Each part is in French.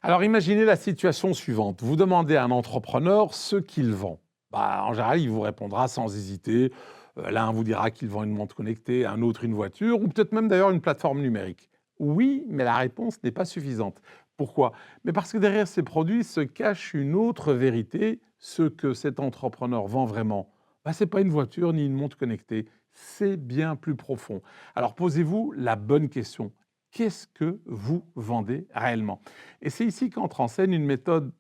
Alors imaginez la situation suivante. Vous demandez à un entrepreneur ce qu'il vend. En général, il vous répondra sans hésiter. L'un vous dira qu'il vend une montre connectée, un autre une voiture, ou peut-être même d'ailleurs une plateforme numérique. Oui, mais la réponse n'est pas suffisante. Pourquoi? Mais parce que derrière ces produits se cache une autre vérité. Ce que cet entrepreneur vend vraiment, ce n'est pas une voiture ni une montre connectée. C'est bien plus profond. Alors posez-vous la bonne question. Qu'est-ce que vous vendez réellement? Et c'est ici qu'entre en scène une méthode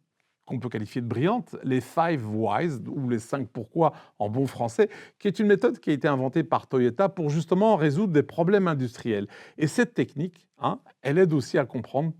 qu'on peut qualifier de brillante, les Five Whys, ou les 5 pourquoi en bon français, qui est une méthode qui a été inventée par Toyota pour justement résoudre des problèmes industriels. Et cette technique, elle aide aussi à comprendre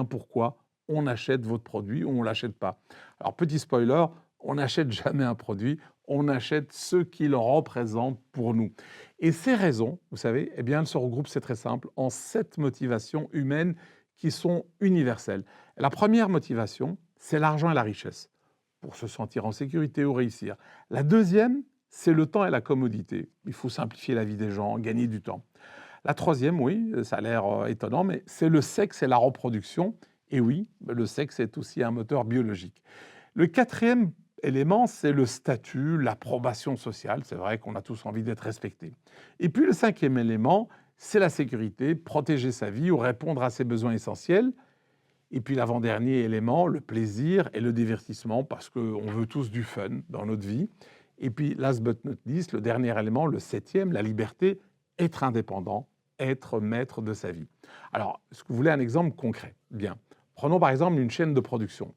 pourquoi on achète votre produit ou on ne l'achète pas. Alors petit spoiler, on n'achète jamais un produit, on achète ce qu'il représente pour nous. Et ces raisons, vous savez, elles se regroupent, c'est très simple, en 7 motivations humaines qui sont universelles. La première motivation, c'est l'argent et la richesse, pour se sentir en sécurité ou réussir. La deuxième, c'est le temps et la commodité. Il faut simplifier la vie des gens, gagner du temps. La troisième, oui, ça a l'air étonnant, mais c'est le sexe et la reproduction. Et oui, le sexe est aussi un moteur biologique. Le quatrième élément, c'est le statut, l'approbation sociale. C'est vrai qu'on a tous envie d'être respectés. Et puis le cinquième élément, c'est la sécurité, protéger sa vie ou répondre à ses besoins essentiels. Et puis l'avant-dernier élément, le plaisir et le divertissement, parce qu'on veut tous du fun dans notre vie. Et puis, last but not least, le dernier élément, le septième, la liberté, être indépendant, être maître de sa vie. Alors, est-ce que vous voulez un exemple concret? Bien. Prenons par exemple une chaîne de production.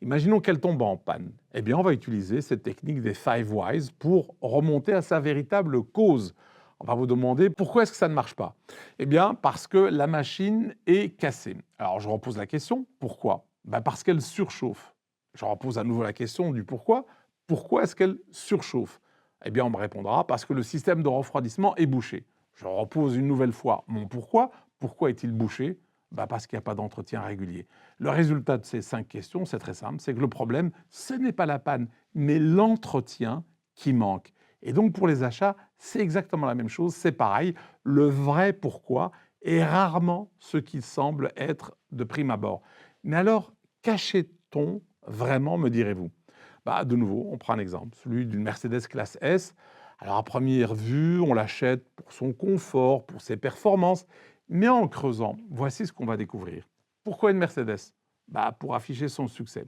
Imaginons qu'elle tombe en panne. On va utiliser cette technique des Five Whys pour remonter à sa véritable cause. On va vous demander pourquoi est-ce que ça ne marche pas? Parce que la machine est cassée. Alors je repose la question, pourquoi? Parce qu'elle surchauffe. Je repose à nouveau la question du pourquoi. Pourquoi est-ce qu'elle surchauffe? On me répondra parce que le système de refroidissement est bouché. Je repose une nouvelle fois mon pourquoi. Pourquoi est-il bouché? Parce qu'il n'y a pas d'entretien régulier. Le résultat de ces 5 questions, c'est très simple, c'est que le problème, ce n'est pas la panne, mais l'entretien qui manque. Et donc pour les achats, c'est exactement la même chose, c'est pareil. Le vrai pourquoi est rarement ce qui semble être de prime abord. Mais alors, qu'achète-t-on vraiment, me direz-vous? De nouveau, on prend un exemple, celui d'une Mercedes classe S. Alors à première vue, on l'achète pour son confort, pour ses performances. Mais en creusant, voici ce qu'on va découvrir. Pourquoi une Mercedes? Pour afficher son succès.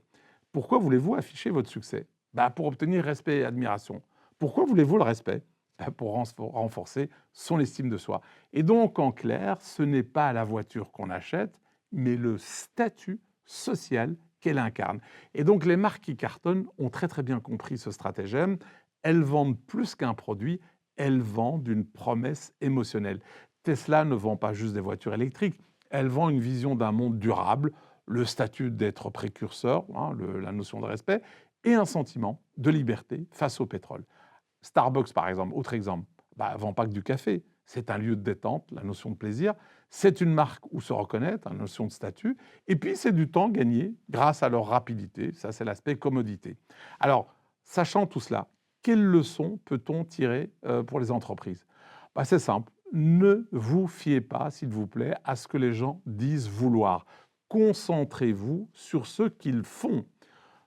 Pourquoi voulez-vous afficher votre succès? Pour obtenir respect et admiration. Pourquoi voulez-vous le respect? Pour renforcer son estime de soi. Et donc, en clair, ce n'est pas la voiture qu'on achète, mais le statut social qu'elle incarne. Et donc, les marques qui cartonnent ont très très bien compris ce stratagème. Elles vendent plus qu'un produit, elles vendent une promesse émotionnelle. Tesla ne vend pas juste des voitures électriques, elle vend une vision d'un monde durable, le statut d'être précurseur, la notion de respect, et un sentiment de liberté face au pétrole. Starbucks, par exemple, autre exemple, ne vend pas que du café, c'est un lieu de détente, la notion de plaisir, c'est une marque où se reconnaître, la notion de statut, et puis c'est du temps gagné grâce à leur rapidité, ça c'est l'aspect commodité. Alors, sachant tout cela, quelles leçons peut-on tirer pour les entreprises? C'est simple. Ne vous fiez pas, s'il vous plaît, à ce que les gens disent vouloir. Concentrez-vous sur ce qu'ils font.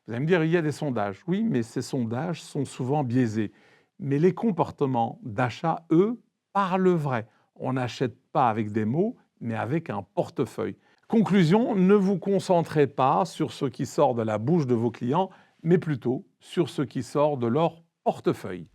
Vous allez me dire, il y a des sondages. Oui, mais ces sondages sont souvent biaisés. Mais les comportements d'achat, eux, parlent vrai. On n'achète pas avec des mots, mais avec un portefeuille. Conclusion, ne vous concentrez pas sur ce qui sort de la bouche de vos clients, mais plutôt sur ce qui sort de leur portefeuille.